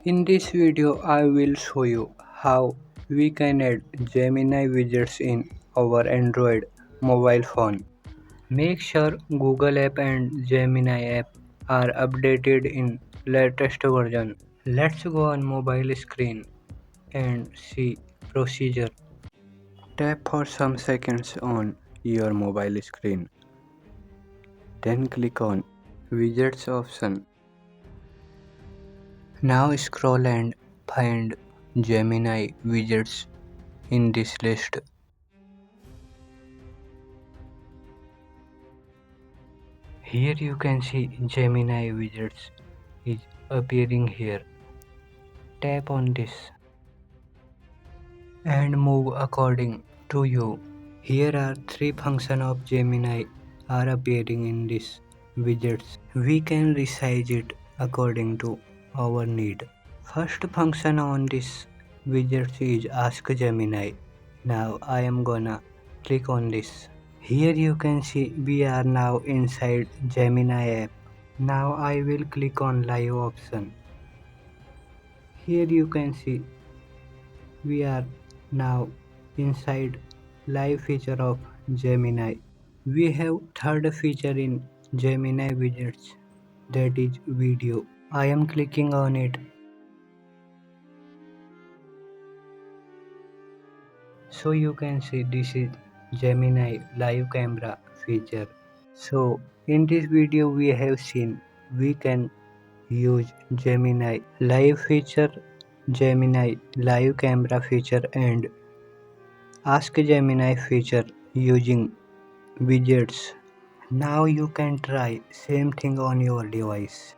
In this video, I will show you how we can add Gemini widgets in our Android mobile phone. Make sure Google app and Gemini app are updated in latest version. Let's go on mobile screen and see procedure. Tap for some seconds on your mobile screen. Then click on widgets option. Now scroll and find Gemini widgets in this list. Here you can see Gemini widgets is appearing here. Tap on this and move according to you. Here are three functions of Gemini are appearing in this widgets. We can resize it according to our need. First function on this widget is Ask Gemini. Now I am gonna click on this. Here you can see we are now inside Gemini app. Now I will click on live option. Here you can see we are now inside live feature of Gemini. We have third feature in Gemini widgets, that is video. I am clicking on it. So you can see this is Gemini Live Camera feature. So in this video we have seen we can use Gemini Live feature, Gemini Live Camera feature and Ask Gemini feature using widgets. Now you can try same thing on your device.